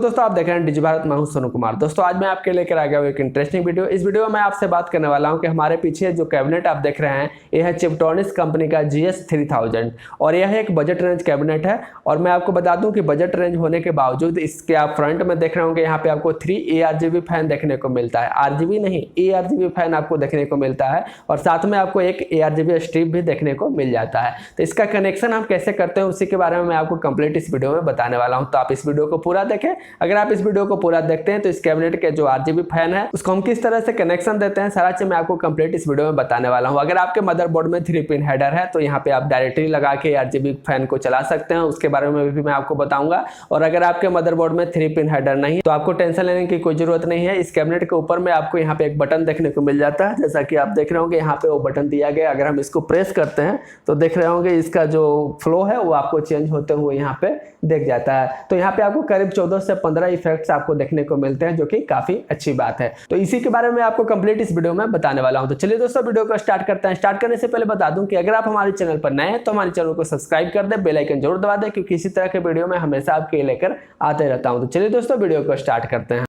दोस्तों, आप देख रहे हैं डिजी भारत। मैं हूं सोनू कुमार। दोस्तों, आज मैं आपके लेकर आ गया हूं एक इंटरेस्टिंग वीडियो। इस वीडियो में मैं आपसे बात करने वाला हूं कि हमारे पीछे जो कैबिनेट आप देख रहे हैं, यह है चिपट्रॉनिक्स कंपनी का GX3000 और यह एक बजट रेंज कैबिनेट है। और मैं आपको बता दूं कि बजट रेंज होने के बावजूद इसके आप फ्रंट में देख रहे होंगे, यहाँ पे आपको 3 ARGB फैन देखने को मिलता है। RGB नहीं, ARGB फैन आपको देखने को मिलता है और साथ में आपको एक ARGB स्ट्रिप भी देखने को मिल जाता है। तो इसका कनेक्शन हम कैसे करते हैं उसी के बारे में मैं आपको कंप्लीट इस वीडियो में बताने वाला हूं। तो आप इस वीडियो को पूरा देखें। अगर आप इस वीडियो को पूरा देखते हैं तो इस कैबिनेट के जो RGB फैन है उसको हम किस तरह से कनेक्शन देते हैं, सारा चीज मैं आपको कंप्लीट इस वीडियो में बताने वाला हूं। अगर आपके मदरबोर्ड में 3 पिन हेडर है तो यहाँ पे आप डायरेक्टली लगा के RGB फैन को चला सकते हैं, उसके बारे में भी मैं आपको बताऊंगा। और अगर आपके मदरबोर्ड में 3 पिन हेडर नहीं तो आपको टेंशन लेने की कोई जरूरत नहीं है। इस कैबिनेट के ऊपर में आपको यहाँ पे एक बटन देखने को मिल जाता है, जैसा कि आप देख रहे होंगे यहाँ पे वो बटन दिया गया। अगर हम इसको प्रेस करते हैं तो देख रहे होंगे इसका जो फ्लो है वो आपको चेंज होते हुए यहाँ पे देख जाता है। तो यहाँ पे आपको करीब 14 से 15 इफेक्ट्स आपको देखने को मिलते हैं, जो कि काफी अच्छी बात है। तो इसी के बारे में आपको कंप्लीट इस वीडियो में बताने वाला हूं। तो चलिए दोस्तों, वीडियो को स्टार्ट करते हैं। स्टार्ट करने से पहले बता दूं कि अगर आप हमारे चैनल पर नए हैं तो हमारे चैनल को सब्सक्राइब कर दें, बेल आइकन जरूर दबा दें, क्योंकि इसी तरह के वीडियो में हमेशा आपके लेकर आते रहता हूं। तो चलिए दोस्तों, वीडियो को स्टार्ट करते हैं।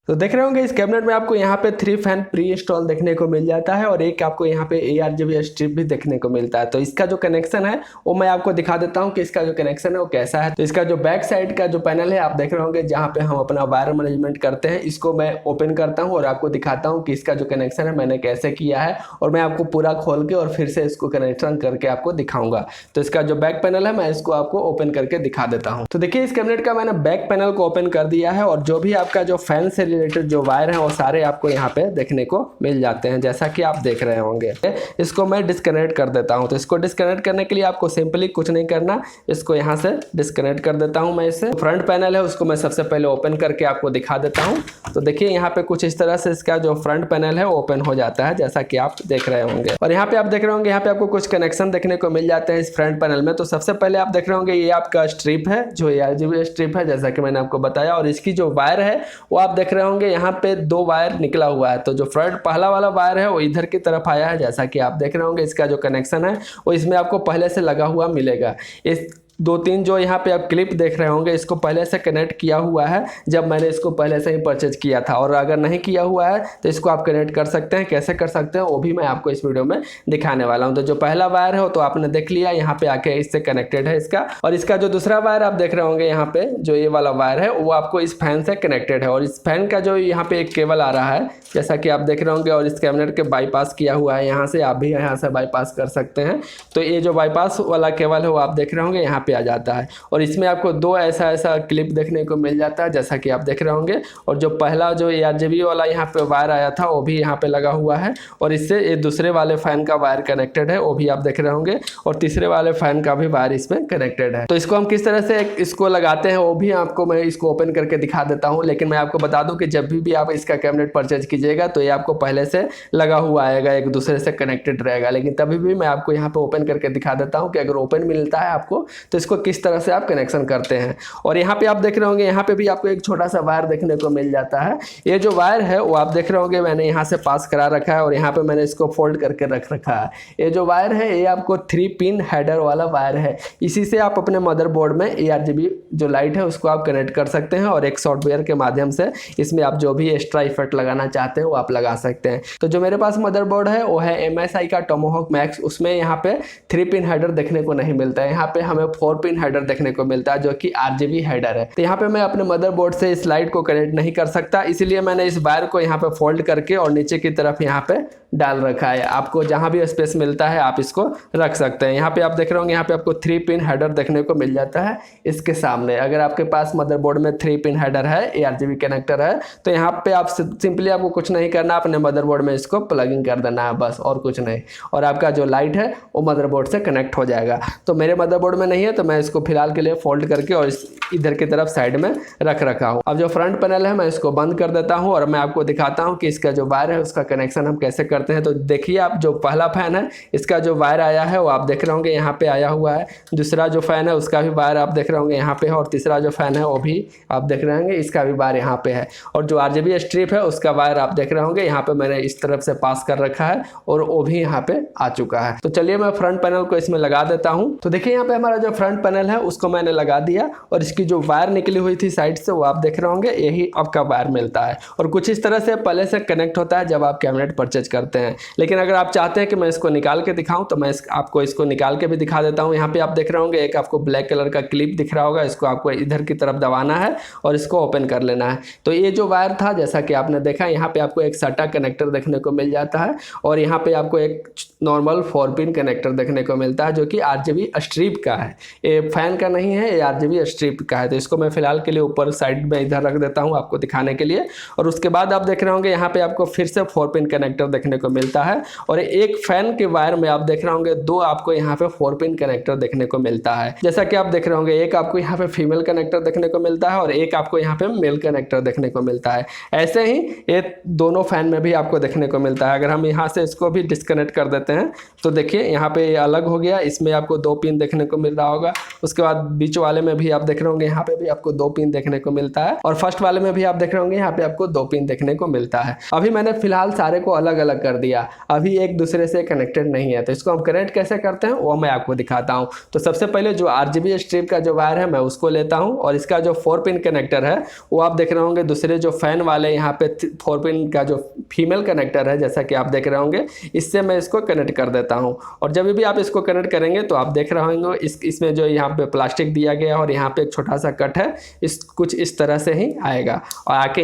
तो देख रहे होंगे इस कैबिनेट में आपको यहाँ पे 3 फैन प्री इंस्टॉल देखने को मिल जाता है और एक आपको यहाँ पे ARGB स्ट्रिप भी देखने को मिलता है। तो इसका जो कनेक्शन है वो मैं आपको दिखा देता हूँ कि इसका जो कनेक्शन है वो कैसा है। तो इसका जो बैक साइड का जो पैनल है आप देख रहे होंगे, जहाँ पे हम अपना वायर मैनेजमेंट करते हैं, इसको मैं ओपन करता हूँ और आपको दिखाता हूँ कि इसका जो कनेक्शन है मैंने कैसे किया है। और मैं आपको पूरा खोल के और फिर से इसको कनेक्शन करके आपको दिखाऊंगा। तो इसका जो बैक पैनल है मैं इसको आपको ओपन करके दिखा देता हूँ। तो देखिए, इस कैबिनेट का मैंने बैक पैनल को ओपन कर दिया है और जो भी आपका जो फैन से रिलेटेड जो वायर है वो सारे आपको यहाँ पे देखने को मिल जाते हैं, जैसा कि आप देख रहे होंगे। इसको मैं डिस्कनेक्ट कर देता हूँ। तो इसको डिस्कनेक्ट करने के लिए आपको सिंपली कुछ नहीं करना, इसको यहाँ से डिस्कनेक्ट कर देता हूँ मैं। इससे फ्रंट पैनल है उसको मैं सबसे पहले ओपन करके आपको दिखा देता हूँ। तो देखिए, यहाँ पे कुछ इस तरह से इसका जो फ्रंट पैनल है वो ओपन हो जाता है, जैसा कि आप देख रहे होंगे। और यहाँ पे आप देख रहे होंगे, यहाँ पे आपको कुछ कनेक्शन देखने को मिल जाते हैं इस फ्रंट पैनल में। तो सबसे पहले आप देख रहे होंगे ये आपका स्ट्रिप है, जो ARGB स्ट्रिप है, जैसा कि मैंने आपको बताया। और इसकी जो वायर है वो आप देख रहे होंगे यहाँ पे 2 वायर निकला हुआ है। तो जो फ्रंट पहला वाला वायर है वो इधर की तरफ आया है, जैसा कि आप देख रहे होंगे। इसका जो कनेक्शन है वो इसमें आपको पहले से लगा हुआ मिलेगा। इस 2-3 जो यहाँ पे आप क्लिप देख रहे होंगे, इसको पहले से कनेक्ट किया हुआ है जब मैंने इसको पहले से ही परचेज किया था। और अगर नहीं किया हुआ है तो इसको आप कनेक्ट कर सकते हैं। कैसे कर सकते हैं वो भी मैं आपको इस वीडियो में दिखाने वाला हूं। तो जो पहला वायर है वो तो आपने देख लिया, यहाँ पे आके इससे कनेक्टेड है इसका। और इसका जो दूसरा वायर आप देख रहे होंगे, यहाँ पे जो ये वाला वायर है वो आपको इस फैन से कनेक्टेड है। और इस फैन का जो यहाँ पे एक केबल आ रहा है, जैसा कि आप देख रहे होंगे, और इस कैबिनेट के बाईपास किया हुआ है। यहाँ से आप भी यहाँ से बाईपास कर सकते हैं। तो ये जो बाईपास वाला केबल है वो आप देख रहे होंगे यहाँ पे आ जाता है। और इसमें आपको 2 ऐसा क्लिप देखने को मिल जाता है, जैसा कि आप देख रहे होंगे। और जो पहला जो ARGB वाला यहाँ पे वायर आया था वो भी यहाँ पे लगा हुआ है। और इससे ये दूसरे वाले फैन का वायर कनेक्टेड है, वो भी आप देख रहे होंगे। और तीसरे वाले फैन का भी वायर इसमें कनेक्टेड है। तो इसको हम किस तरह से इसको लगाते हैं वो भी आपको मैं इसको ओपन करके दिखा देता हूँ। लेकिन मैं आपको बता दूं कि जब भी आप इसका कैबिनेट परचेज कीजिएगा तो ये आपको पहले से लगा हुआ आएगा, एक दूसरे से कनेक्टेड रहेगा। लेकिन तभी भी मैं आपको यहाँ पे ओपन करके दिखा देता हूँ कि अगर ओपन मिलता है आपको तो इसको किस तरह से आप कनेक्शन करते हैं। और यहाँ पे आप देख रहे होंगे, यहाँ पे भी आपको एक छोटा सा वायर देखने को मिल जाता है। ये जो वायर है वो आप देख रहे होंगे मैंने यहाँ से पास करा रखा है और यहाँ पे मैंने इसको फोल्ड करके रख रखा है। ये जो वायर है ये आपको 3 पिन हेडर वाला वायर है। इसी से आप अपने मदरबोर्ड में ARGB जो लाइट है उसको आप कनेक्ट कर सकते हैं और एक सॉफ्टवेयर के माध्यम से इसमें आप जो भी एक्स्ट्रा इफेक्ट लगाना चाहते हैं वो आप लगा सकते हैं। तो जो मेरे पास मदरबोर्ड है वो है MSI का टोमाहॉक मैक्स। उसमें यहाँ पे 3 पिन हेडर देखने को नहीं मिलता है, यहाँ पे हमें 4 पिन हेडर देखने को मिलता है, जो कि RGB हेडर है। तो यहाँ पे मैं अपने मदरबोर्ड से इस लाइट को कनेक्ट नहीं कर सकता, इसलिए मैंने इस वायर को यहाँ पे फोल्ड करके और नीचे की तरफ यहाँ पे डाल रखा है। आपको जहाँ भी स्पेस मिलता है आप इसको रख सकते हैं। यहाँ पे आप देख रहे होंगे, यहाँ पे आपको 3 पिन हेडर देखने को मिल जाता है इसके सामने। अगर आपके पास मदरबोर्ड में 3 पिन हेडर है, ARGB कनेक्टर है, तो यहाँ पे आप सिंपली आपको कुछ नहीं करना, अपने मदरबोर्ड में इसको प्लगिंग कर देना है बस, और कुछ नहीं। और आपका जो लाइट है वो मदरबोर्ड से कनेक्ट हो जाएगा। तो मेरे मदरबोर्ड में नहीं है तो मैं इसको फिलहाल के लिए फोल्ड करके और इधर की तरफ साइड में रख रखा हूँ। अब जो फ्रंट पैनल है मैं इसको बंद कर देता हूँ और मैं आपको दिखाता हूँ कि इसका जो वायर है उसका कनेक्शन हम कैसे करते हैं। तो देखिए आप, जो पहला फैन है इसका जो वायर आया है वो आप देख रहे होंगे यहाँ पे आया हुआ है। दूसरा जो फैन है उसका भी वायर आप देख रहे होंगे यहाँ पे है, और तीसरा जो फैन है वो भी आप देख रहे होंगे इसका भी वायर यहाँ पे है। और जो आरजीबी स्ट्रिप है उसका वायर आप देख रहे होंगे यहाँ पे मैंने इस तरफ से पास कर रखा है और वो भी यहाँ पे आ चुका है। तो चलिए मैं फ्रंट पैनल को इसमें लगा देता हूँ। तो देखिए यहाँ पे हमारा जो फ्रंट पैनल है उसको मैंने लगा दिया और इसकी जो वायर निकली हुई थी साइड से वो आप देख रहे होंगे, यही आपका वायर मिलता है और कुछ इस तरह से पहले से कनेक्ट होता है जब आप कैबिनेट परचेज करते हैं। लेकिन अगर आप चाहते हैं कि मैं इसको निकाल के दिखाऊं तो मैं आपको इसको निकाल के भी दिखा देता हूं। यहाँ पे आप देख रहे होंगे एक आपको ब्लैक कलर का क्लिप दिख रहा होगा, इसको आपको इधर की तरफ दबाना है और इसको ओपन कर लेना है। तो ये जो वायर था जैसा कि आपने देखा यहाँ पे आपको एक सटा कनेक्टर देखने को मिल जाता है और यहाँ पे आपको एक नॉर्मल 4 पिन कनेक्टर देखने को मिलता है जो कि आरजीबी स्ट्रिप का है, ये फैन का नहीं है, ये आरजीबी स्ट्रिप का है। तो इसको मैं फिलहाल के लिए ऊपर साइड में इधर रख देता हूँ आपको दिखाने के लिए। और उसके बाद आप देख रहे होंगे यहाँ पे आपको फिर से 4 पिन कनेक्टर देखने को मिलता है और एक फैन के वायर में आप देख रहे होंगे 2 आपको यहाँ पे 4 पिन कनेक्टर देखने को मिलता है। जैसा कि आप देख रहे होंगे एक आपको यहाँ पे फीमेल कनेक्टर देखने को मिलता है और एक आपको यहाँ पे मेल कनेक्टर देखने को मिलता है। ऐसे ही ये दोनों फैन में भी आपको देखने को मिलता है। अगर हम यहाँ से इसको भी डिस्कनेक्ट कर देते हैं तो देखिए यहाँ पे ये अलग हो गया, इसमें आपको 2 पिन देखने को मिल रहा होगा। उसके बाद बीच वाले में भी आप देख रहे होंगे यहाँ पे भी आपको 2 पिन देखने को मिलता है और फर्स्ट वाले में भी आप देख रहे होंगे यहाँ पे आपको 2 पिन देखने को मिलता है। अभी मैंने फिलहाल सारे को अलग अलग कर दिया, अभी एक दूसरे से कनेक्टेड नहीं है। तो इसको हम कनेक्ट कैसे करते हैं वो मैं आपको दिखाता हूँ। तो सबसे पहले जो आरजीबी स्ट्रिप का जो वायर है मैं उसको लेता हूँ और इसका जो 4 पिन कनेक्टर है वो आप देख रहे होंगे दूसरे जो फैन वाले यहाँ पे 4 पिन का जो फीमेल कनेक्टर है जैसा कि आप देख रहे होंगे, इससे मैं इसको कनेक्ट कर देता हूँ। और जब भी आप इसको कनेक्ट करेंगे तो आप देख रहे होंगे इसमें जो यहाँ पे प्लास्टिक दिया गया है और यहाँ पे एक छोटा सा कट है, इस कुछ इस तरह से ही आएगा और आके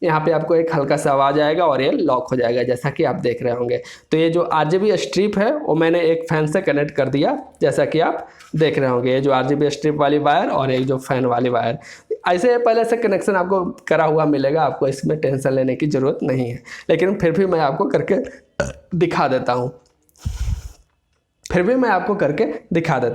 यहाँ पे आपको एक हल्का सा आवाज आएगा और ये लॉक हो जाएगा जैसा कि आप देख रहे होंगे। तो ये जो आरजीबी स्ट्रिप है वो मैंने एक फैन से कनेक्ट कर दिया जैसा कि आप देख रहे होंगे, ये जो आरजीबी स्ट्रिप वाली वायर और एक जो फैन वाली वायर, ऐसे पहले से कनेक्शन आपको करा हुआ मिलेगा, आपको इसमें टेंशन लेने की ज़रूरत नहीं है। लेकिन फिर भी मैं आपको करके दिखा देता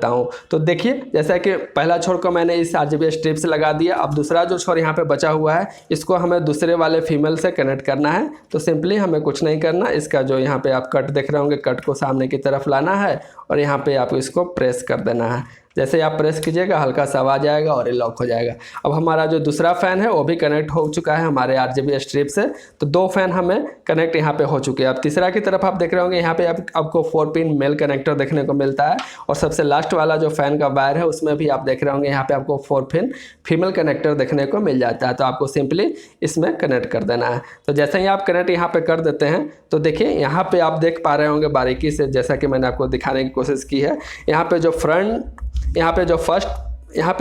हूँ तो देखिए जैसा कि पहला छोर को मैंने इस आरजीबी स्ट्रिप से लगा दिया। अब दूसरा जो छोर यहाँ पे बचा हुआ है इसको हमें दूसरे वाले फीमेल से कनेक्ट करना है। तो सिंपली हमें कुछ नहीं करना, इसका जो यहाँ पे आप कट देख रहे होंगे, कट को सामने की तरफ लाना है और यहाँ पे आप इसको प्रेस कर देना है। जैसे ही आप प्रेस कीजिएगा हल्का सा आवाज आएगा और ये लॉक हो जाएगा। अब हमारा जो दूसरा फैन है वो भी कनेक्ट हो चुका है हमारे आरजीबी स्ट्रिप से। तो 2 फैन हमें कनेक्ट यहाँ पे हो चुके हैं। अब तीसरा की तरफ आप देख रहे होंगे यहाँ पे आपको 4 पिन मेल कनेक्टर देखने को मिलता है और सबसे लास्ट वाला जो फैन का वायर है उसमें भी आप देख रहे होंगे यहाँ पे आपको 4 पिन फीमेल कनेक्टर देखने को मिल जाता है। तो आपको सिंपली इसमें कनेक्ट कर देना है। तो जैसे ही आप कनेक्ट यहाँ पे कर देते हैं तो देखिए यहाँ पे आप देख पा रहे होंगे बारीकी से, जैसा कि मैंने आपको दिखाने की कोशिश की है। यहाँ पे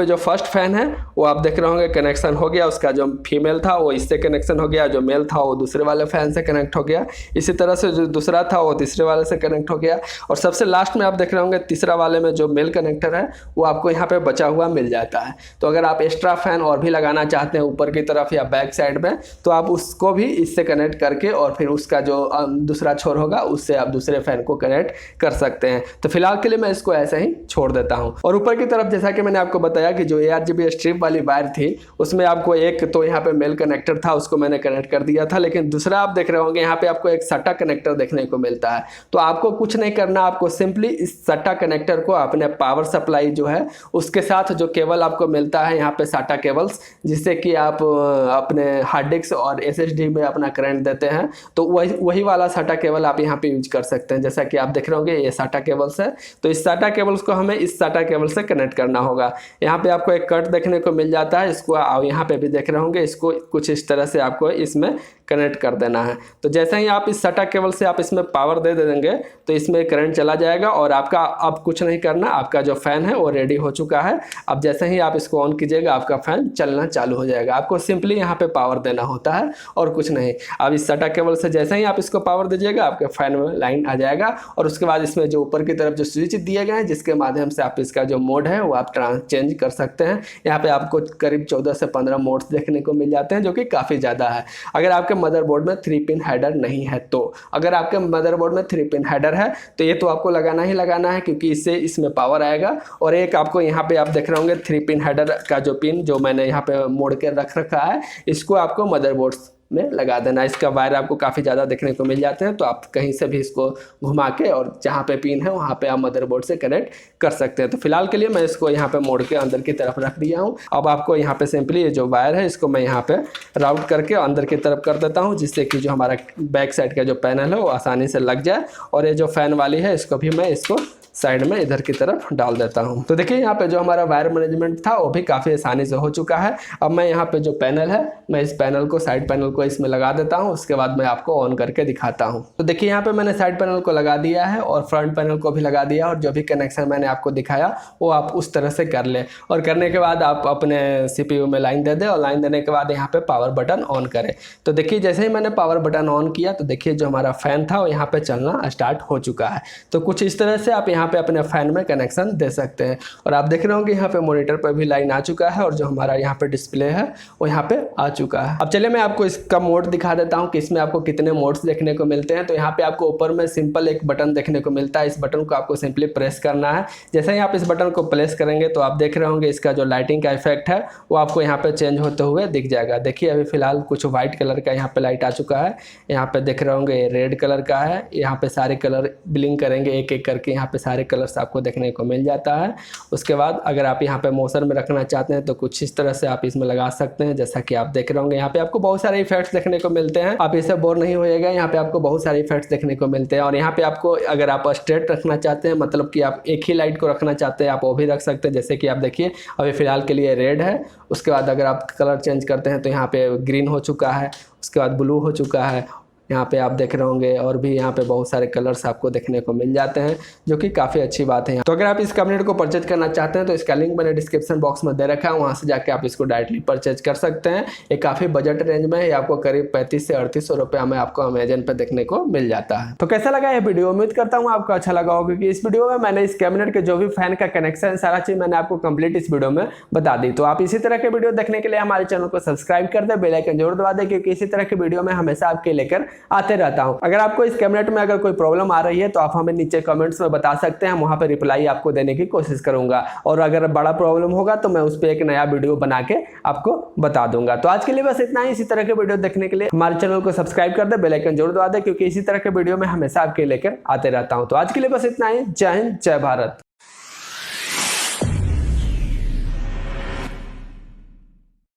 जो फर्स्ट फैन है वो आप देख रहे होंगे कनेक्शन हो गया, उसका जो फीमेल था वो इससे कनेक्शन हो गया, जो मेल था वो दूसरे वाले फैन से कनेक्ट हो गया, इसी तरह से जो दूसरा था वो तीसरे वाले से कनेक्ट हो गया और सबसे लास्ट में आप देख रहे होंगे तीसरा वाले में जो मेल कनेक्टर है वो आपको यहाँ पे बचा हुआ मिल जाता है। तो अगर आप एक्स्ट्रा फैन और भी लगाना चाहते हैं ऊपर की तरफ या बैक साइड में तो आप उसको भी इससे कनेक्ट करके और फिर उसका जो दूसरा छोर होगा उससे आप दूसरे फैन को कनेक्ट कर सकते हैं। तो फिलहाल के लिए मैं इसको ऐसे ही छोड़ देता हूँ। और ऊपर की तरफ जैसा कि मैंने आपको बताया कि जो ARGB स्ट्रिप वाली वायर थी उसमें आपको एक तो यहाँ पे मेल कनेक्टर था, उसको मैंने कनेक्ट कर दिया था। लेकिन दूसरा आप देख रहे होंगे यहाँ पे आपको एक सटा कनेक्टर देखने को मिलता है। तो आपको कुछ नहीं करना, आपको सिंपली इस सटा कनेक्टर को अपने पावर सप्लाई जो है उसके साथ जो केबल आपको मिलता है यहाँ पे साटा केबल्स, जिससे कि आप अपने हार्ड डिस्क और SSD में अपना करंट देते हैं, तो वही वाला साटा केबल आप यहाँ पे यूज कर सकते हैं। जैसा कि आप देख रहे होंगे ये साटा केबल्स है, तो इस साटा केबल्स को हमें इस साटा केबल से कनेक्ट करना होगा। यहाँ पे आपको एक कट देखने को मिल जाता है, इसको यहाँ पे भी देख रहे होंगे, इसको कुछ इस तरह से आपको इसमें कनेक्ट कर देना है। तो जैसे ही आप इस सटा केबल से आप इसमें पावर दे देंगे तो इसमें करंट चला जाएगा और आपका अब कुछ नहीं करना, आपका जो फैन है वो रेडी हो चुका है। अब जैसे ही आप इसको ऑन कीजिएगा आपका फैन चलना चालू हो जाएगा। आपको सिंपली यहाँ पे पावर देना होता है और कुछ नहीं। अब इस सटा केबल से जैसे ही आप इसको पावर दीजिएगा आपके फैन में लाइन आ जाएगा और उसके बाद इसमें जो ऊपर की तरफ जो स्विच दिए गए हैं जिसके माध्यम से आप इसका जो मोड है वो आप चेंज चेंज कर सकते हैं। यहाँ पे आपको करीब 14 से 15 मोड्स देखने को मिल जाते हैं, जो कि काफ़ी ज़्यादा है। अगर आपके मदरबोर्ड में 3 पिन हेडर नहीं है तो, अगर आपके मदरबोर्ड में 3 पिन हेडर है तो ये तो आपको लगाना ही लगाना है, क्योंकि इससे इसमें पावर आएगा। और एक आपको यहाँ पे आप देख रहे होंगे 3 पिन हेडर का जो पिन जो मैंने यहाँ पे मोड़ के रख रखा है, इसको आपको मदरबोर्ड में लगा देना। इसका वायर आपको काफ़ी ज़्यादा देखने को मिल जाते हैं, तो आप कहीं से भी इसको घुमा के और जहाँ पे पिन है वहाँ पे आप मदरबोर्ड से कनेक्ट कर सकते हैं। तो फिलहाल के लिए मैं इसको यहाँ पे मोड़ के अंदर की तरफ रख दिया हूँ। अब आपको यहाँ पे सिंपली ये जो वायर है इसको मैं यहाँ पे राउट करके अंदर की तरफ कर देता हूँ, जिससे कि जो हमारा बैक साइड का जो पैनल है वो आसानी से लग जाए। और ये जो फैन वाली है इसको भी मैं इसको साइड में इधर की तरफ डाल देता हूं। तो देखिए यहाँ पे जो हमारा वायर मैनेजमेंट था वो भी काफ़ी आसानी से हो चुका है। अब मैं यहाँ पे जो पैनल है मैं इस पैनल को, साइड पैनल को इसमें लगा देता हूँ, उसके बाद मैं आपको ऑन करके दिखाता हूँ। तो देखिए यहाँ पे मैंने साइड पैनल को लगा दिया है और फ्रंट पैनल को भी लगा दिया, और जो भी कनेक्शन मैंने आपको दिखाया वो आप उस तरह से कर ले। और करने के बाद आप अपने CPU में लाइन दे दें, और लाइन देने के बाद यहाँ पे पावर बटन ऑन करें। तो देखिए जैसे ही मैंने पावर बटन ऑन किया तो देखिए जो हमारा फैन था वो यहाँ पे चलना स्टार्ट हो चुका है। तो कुछ इस तरह से आप यहाँ पे अपने फैन में कनेक्शन दे सकते हैं। और आप देख रहे होंगे यहाँ पे मॉनिटर पर भी लाइन आ चुका है, और जो हमारा यहाँ पे डिस्प्ले है वो यहाँ पे आ चुका है। अब चलिए मैं आपको इसका मोड दिखा देता हूँ कि इसमें आपको कितने मोड्स देखने को मिलते हैं। तो यहाँ पे आपको ऊपर में सिंपल एक बटन देखने को मिलता है, इस बटन को आपको सिंपली प्रेस करना है। जैसे ही आप इस बटन को प्रेस करेंगे तो आप देख रहे होंगे इसका जो लाइटिंग का इफेक्ट है वो आपको यहाँ पे चेंज होते हुए दिख जाएगा। देखिए अभी फिलहाल कुछ व्हाइट कलर का यहाँ पे लाइट आ चुका है, यहाँ पे देख रहे होंगे रेड कलर का है, यहाँ पे सारे कलर ब्लिंक करेंगे एक एक करके, यहाँ पे सारे कलर्स आपको देखने को मिल जाता है। उसके बाद अगर आप यहाँ पे मोशन में रखना चाहते हैं तो कुछ इस तरह से आप इसमें लगा सकते हैं, जैसा कि आप देख रहे होंगे। यहाँ पे आपको बहुत सारे इफेक्ट्स देखने को मिलते हैं, आप इससे बोर नहीं होइएगा। यहाँ पे आपको बहुत सारे इफेक्ट्स देखने को मिलते हैं। और यहाँ पे आपको अगर आप स्ट्रेट रखना चाहते हैं, मतलब कि आप एक ही लाइट को रखना चाहते हैं, आप वो भी रख सकते हैं। जैसे कि आप देखिए अभी फिलहाल के लिए रेड है, उसके बाद अगर आप कलर चेंज करते हैं तो यहाँ पे ग्रीन हो चुका है, उसके बाद ब्लू हो चुका है, यहाँ पे आप देख रहे होंगे। और भी यहाँ पे बहुत सारे कलर्स आपको देखने को मिल जाते हैं, जो कि काफ़ी अच्छी बात है। तो अगर आप इस कैबिनेट को परचेज करना चाहते हैं तो इसका लिंक मैंने डिस्क्रिप्शन बॉक्स में दे रखा है, वहाँ से जाके आप इसको डायरेक्टली परचेज कर सकते हैं। ये काफ़ी बजट रेंज में है, आपको करीब 35 से 3800 रुपये में आपको अमेजन पर देखने को मिल जाता है। तो कैसा लगा ये वीडियो? उम्मीद करता हूँ आपको अच्छा लगा होगा, क्योंकि इस वीडियो में मैंने इस कैबिनेट के जो भी फैन का कनेक्शन सारा चीज़ मैंने आपको कंप्लीट इस वीडियो में बता दी। तो आप इसी तरह के वीडियो देखने के लिए हमारे चैनल को सब्सक्राइब कर दे, बेल आइकन जरूर दबा दें, क्योंकि इसी तरह के वीडियो में हमेशा आपके लेकर आते रहता हूँ। अगर आपको इस कैबिनेट में अगर कोई प्रॉब्लम आ रही है तो आप हमें नीचे कमेंट्स में बता सकते हैं, हम वहां पे रिप्लाई आपको देने की कोशिश करूंगा। और अगर बड़ा प्रॉब्लम होगा तो मैं उस पर एक नया वीडियो बना के आपको बता दूंगा। तो आज के लिए बस इतना ही। इसी तरह के वीडियो देखने के लिए हमारे चैनल को सब्सक्राइब कर दे, बेल आइकन जरूर दबा दे, क्योंकि इसी तरह के वीडियो में हमेशा आपके लेकर आते रहता हूं। तो आज के लिए बस इतना ही। जय हिंद, जय भारत।